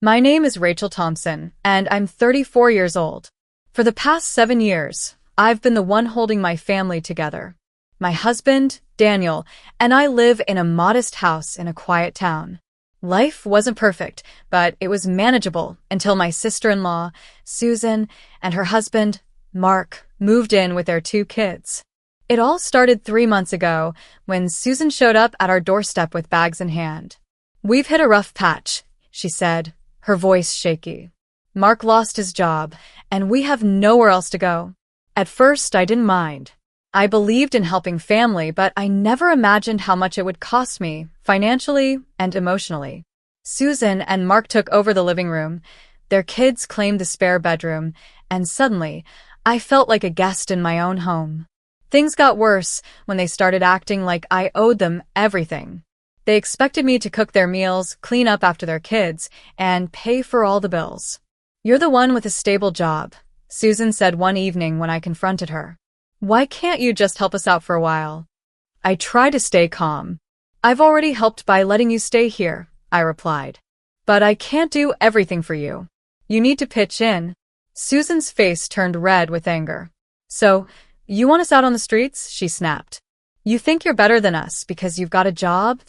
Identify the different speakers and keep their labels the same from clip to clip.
Speaker 1: My name is Rachel Thompson, and I'm 34 years old. For the past 7 years, I've been the one holding my family together. My husband, Daniel, and I live in a modest house in a quiet town. Life wasn't perfect, but it was manageable until my sister-in-law, Susan, and her husband, Mark, moved in with their 2 kids. It all started 3 months ago when Susan showed up at our doorstep with bags in hand. "We've hit a rough patch," she said, her voice shaky. "Mark lost his job, and we have nowhere else to go." At first, I didn't mind. I believed in helping family, but I never imagined how much it would cost me, financially and emotionally. Susan and Mark took over the living room. Their kids claimed the spare bedroom, and suddenly, I felt like a guest in my own home. Things got worse when they started acting like I owed them everything. They expected me to cook their meals, clean up after their kids, and pay for all the bills. "You're the one with a stable job," Susan said one evening when I confronted her. "Why can't you just help us out for a while?" I tried to stay calm. "I've already helped by letting you stay here," I replied. "But I can't do everything for you. You need to pitch in." Susan's face turned red with anger. "So, you want us out on the streets?" she snapped. "You think you're better than us because you've got a job?"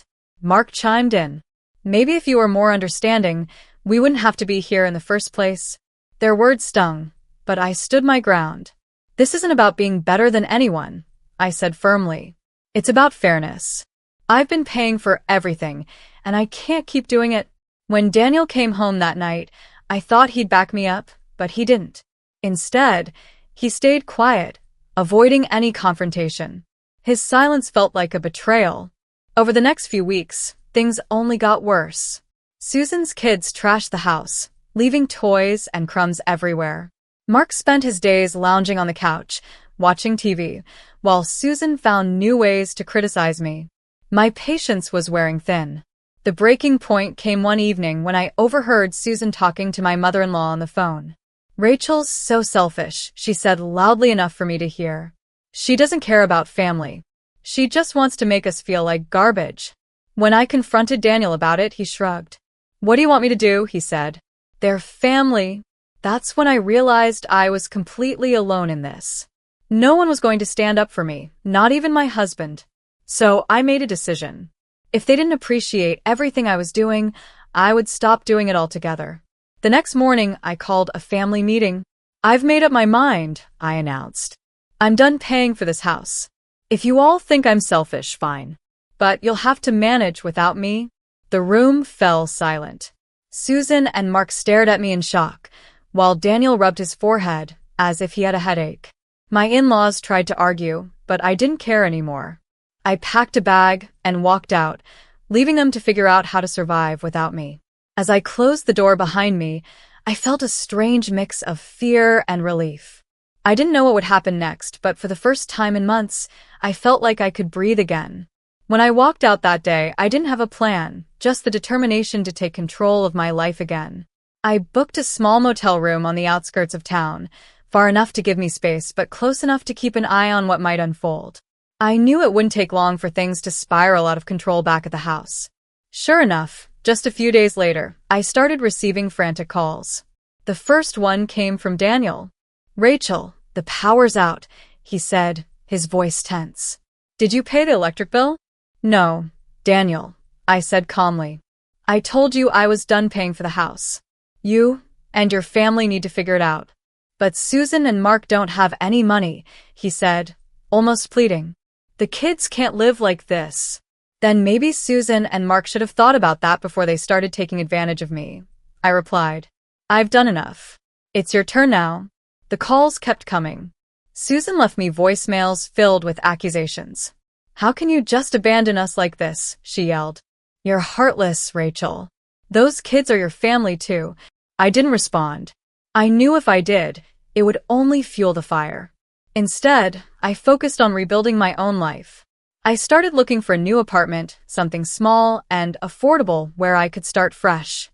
Speaker 1: Mark chimed in. "Maybe if you were more understanding, we wouldn't have to be here in the first place." Their words stung, but I stood my ground. "This isn't about being better than anyone," I said firmly. "It's about fairness. I've been paying for everything, and I can't keep doing it." When Daniel came home that night, I thought he'd back me up, but he didn't. Instead, he stayed quiet, avoiding any confrontation. His silence felt like a betrayal. Over the next few weeks, things only got worse. Susan's kids trashed the house, leaving toys and crumbs everywhere. Mark spent his days lounging on the couch, watching TV, while Susan found new ways to criticize me. My patience was wearing thin. The breaking point came one evening when I overheard Susan talking to my mother-in-law on the phone. "Rachel's so selfish," she said loudly enough for me to hear. "She doesn't care about family. She just wants to make us feel like garbage." When I confronted Daniel about it, he shrugged. "What do you want me to do?" he said. "They're family." That's when I realized I was completely alone in this. No one was going to stand up for me, not even my husband. So I made a decision. If they didn't appreciate everything I was doing, I would stop doing it altogether. The next morning, I called a family meeting. "I've made up my mind," I announced. "I'm done paying for this house. If you all think I'm selfish, fine. But you'll have to manage without me." The room fell silent. Susan and Mark stared at me in shock, while Daniel rubbed his forehead as if he had a headache. My in-laws tried to argue, but I didn't care anymore. I packed a bag and walked out, leaving them to figure out how to survive without me. As I closed the door behind me, I felt a strange mix of fear and relief. I didn't know what would happen next, but for the first time in months, I felt like I could breathe again. When I walked out that day, I didn't have a plan, just the determination to take control of my life again. I booked a small motel room on the outskirts of town, far enough to give me space, but close enough to keep an eye on what might unfold. I knew it wouldn't take long for things to spiral out of control back at the house. Sure enough, just a few days later, I started receiving frantic calls. The first one came from Daniel. "Rachel, the power's out," he said, his voice tense. "Did you pay the electric bill?" "No, Daniel," I said calmly. "I told you I was done paying for the house. You and your family need to figure it out." "But Susan and Mark don't have any money," he said, almost pleading. "The kids can't live like this." "Then maybe Susan and Mark should have thought about that before they started taking advantage of me," I replied. "I've done enough. It's your turn now." The calls kept coming. Susan left me voicemails filled with accusations. "How can you just abandon us like this?" she yelled. "You're heartless, Rachel. Those kids are your family too." I didn't respond. I knew if I did, it would only fuel the fire. Instead, I focused on rebuilding my own life. I started looking for a new apartment, something small and affordable where I could start fresh.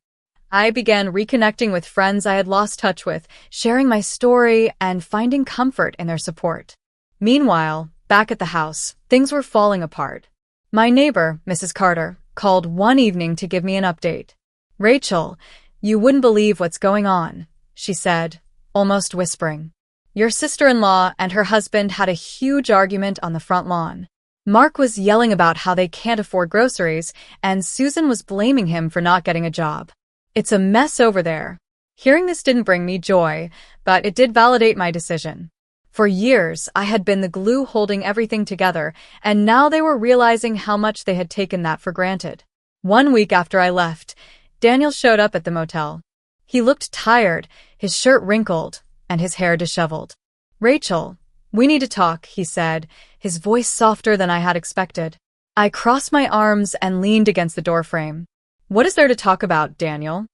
Speaker 1: I began reconnecting with friends I had lost touch with, sharing my story and finding comfort in their support. Meanwhile, back at the house, things were falling apart. My neighbor, Mrs. Carter, called one evening to give me an update. "Rachel, You wouldn't believe what's going on, she said, almost whispering. Your sister-in-law and her husband had a huge argument on the front lawn. Mark was yelling about how they can't afford groceries, and Susan was blaming him for not getting a job. It's a mess over there. Hearing this didn't bring me joy, but it did validate my decision. For years, I had been the glue holding everything together, and now they were realizing how much they had taken that for granted. 1 week after I left, Daniel showed up at the motel. He looked tired, his shirt wrinkled, and his hair disheveled. Rachel, we need to talk, he said, his voice softer than I had expected. I crossed my arms and leaned against the doorframe. What is there to talk about, Daniel?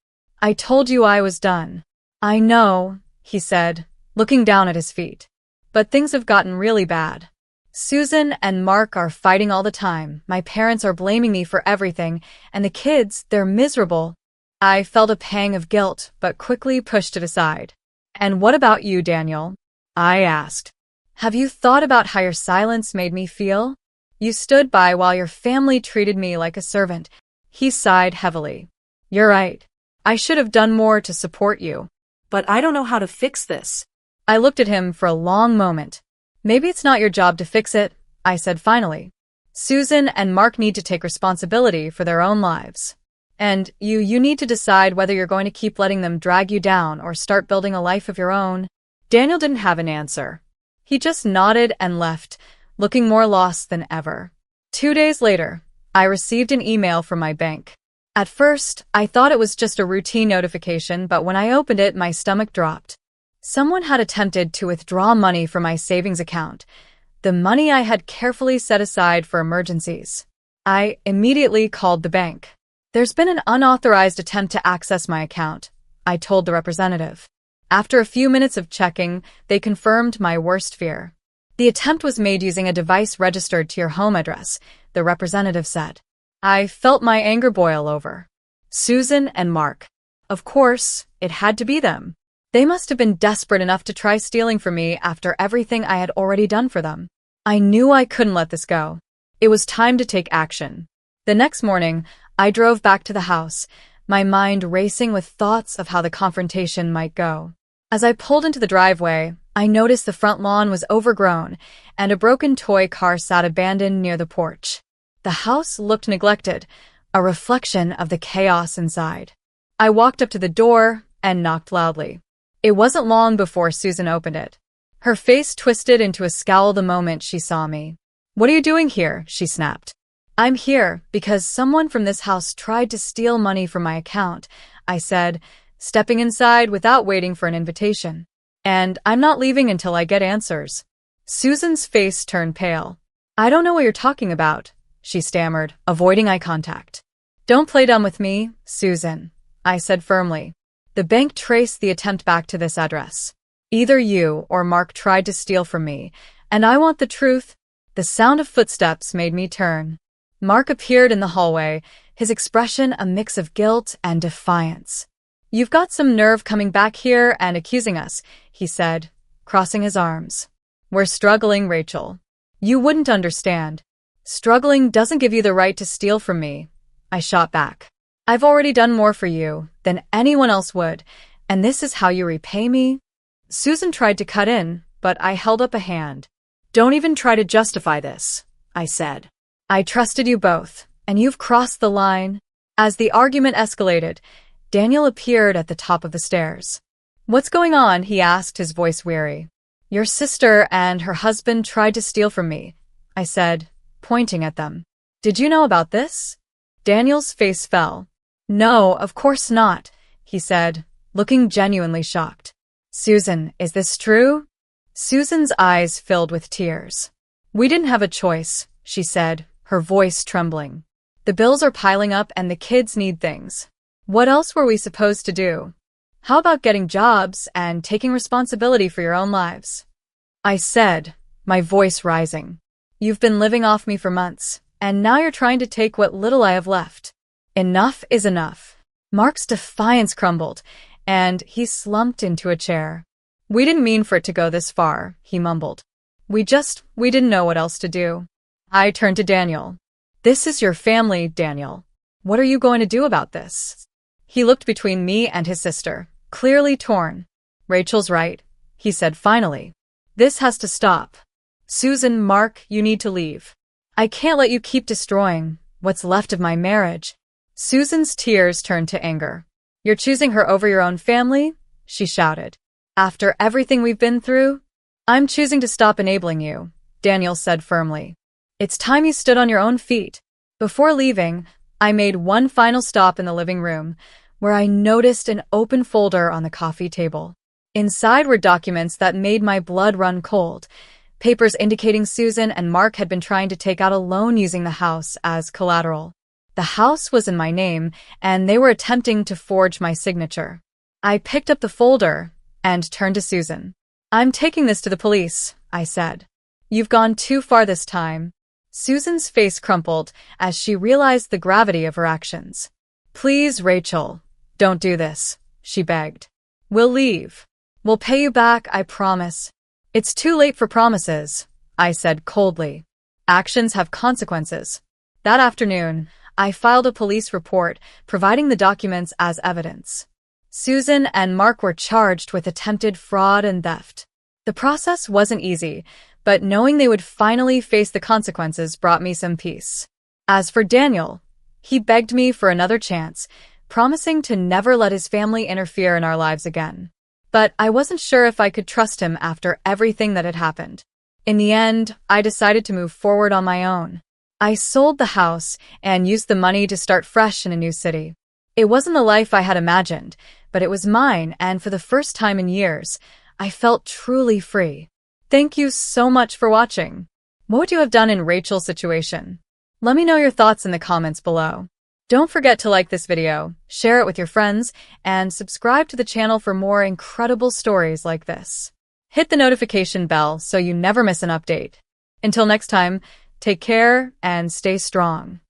Speaker 1: I told you I was done. I know, he said, looking down at his feet. But things have gotten really bad. Susan and Mark are fighting all the time. My parents are blaming me for everything, and the kids, they're miserable. I felt a pang of guilt, but quickly pushed it aside. And what about you, Daniel? I asked. Have you thought about how your silence made me feel? You stood by while your family treated me like a servant. He sighed heavily. You're right. I should have done more to support you. But I don't know how to fix this. I looked at him for a long moment. Maybe it's not your job to fix it, I said finally. Susan and Mark need to take responsibility for their own lives. And you need to decide whether you're going to keep letting them drag you down or start building a life of your own. Daniel didn't have an answer. He just nodded and left, looking more lost than ever. 2 days later, I received an email from my bank. At first, I thought it was just a routine notification, but when I opened it, my stomach dropped. Someone had attempted to withdraw money from my savings account, the money I had carefully set aside for emergencies. I immediately called the bank. There's been an unauthorized attempt to access my account, I told the representative. After a few minutes of checking, they confirmed my worst fear. The attempt was made using a device registered to your home address, the representative said. I felt my anger boil over. Susan and Mark. Of course, it had to be them. They must have been desperate enough to try stealing from me after everything I had already done for them. I knew I couldn't let this go. It was time to take action. The next morning, I drove back to the house, my mind racing with thoughts of how the confrontation might go. As I pulled into the driveway, I noticed the front lawn was overgrown and a broken toy car sat abandoned near the porch. The house looked neglected, a reflection of the chaos inside. I walked up to the door and knocked loudly. It wasn't long before Susan opened it. Her face twisted into a scowl the moment she saw me. What are you doing here? She snapped. I'm here because someone from this house tried to steal money from my account, I said, stepping inside without waiting for an invitation. And I'm not leaving until I get answers. Susan's face turned pale. I don't know what you're talking about, she stammered, avoiding eye contact. Don't play dumb with me, Susan, I said firmly. The bank traced the attempt back to this address. Either you or Mark tried to steal from me, and I want the truth. The sound of footsteps made me turn. Mark appeared in the hallway, his expression a mix of guilt and defiance. You've got some nerve coming back here and accusing us, he said, crossing his arms. We're struggling, Rachel. You wouldn't understand. Struggling doesn't give you the right to steal from me, I shot back. I've already done more for you than anyone else would, and this is how you repay me? Susan tried to cut in, but I held up a hand. Don't even try to justify this, I said. I trusted you both, and you've crossed the line. As the argument escalated, Daniel appeared at the top of the stairs. What's going on? He asked, his voice weary. Your sister and her husband tried to steal from me, I said, pointing at them. Did you know about this? Daniel's face fell. No, of course not, he said, looking genuinely shocked. Susan, is this true? Susan's eyes filled with tears. We didn't have a choice, she said, her voice trembling. The bills are piling up and the kids need things. What else were we supposed to do? How about getting jobs and taking responsibility for your own lives? I said, my voice rising. You've been living off me for months, and now you're trying to take what little I have left. Enough is enough. Mark's defiance crumbled, and he slumped into a chair. We didn't mean for it to go this far, he mumbled. We didn't know what else to do. I turned to Daniel. This is your family, Daniel. What are you going to do about this? He looked between me and his sister, clearly torn. Rachel's right, he said finally. This has to stop. Susan, Mark, you need to leave. I can't let you keep destroying what's left of my marriage. Susan's tears turned to anger. You're choosing her over your own family? She shouted. After everything we've been through? I'm choosing to stop enabling you, Daniel said firmly. It's time you stood on your own feet. Before leaving, I made one final stop in the living room, where I noticed an open folder on the coffee table. Inside were documents that made my blood run cold, papers indicating Susan and Mark had been trying to take out a loan using the house as collateral. The house was in my name, and they were attempting to forge my signature. I picked up the folder and turned to Susan. I'm taking this to the police, I said. You've gone too far this time. Susan's face crumpled as she realized the gravity of her actions. Please, Rachel, don't do this, she begged. We'll leave. We'll pay you back, I promise. It's too late for promises, I said coldly. Actions have consequences. That afternoon, I filed a police report, providing the documents as evidence. Susan and Mark were charged with attempted fraud and theft. The process wasn't easy, but knowing they would finally face the consequences brought me some peace. As for Daniel, he begged me for another chance, promising to never let his family interfere in our lives again. But I wasn't sure if I could trust him after everything that had happened. In the end, I decided to move forward on my own. I sold the house and used the money to start fresh in a new city. It wasn't the life I had imagined, but it was mine, and for the first time in years, I felt truly free. Thank you so much for watching. What would you have done in Rachel's situation? Let me know your thoughts in the comments below. Don't forget to like this video, share it with your friends, and subscribe to the channel for more incredible stories like this. Hit the notification bell so you never miss an update. Until next time, take care and stay strong.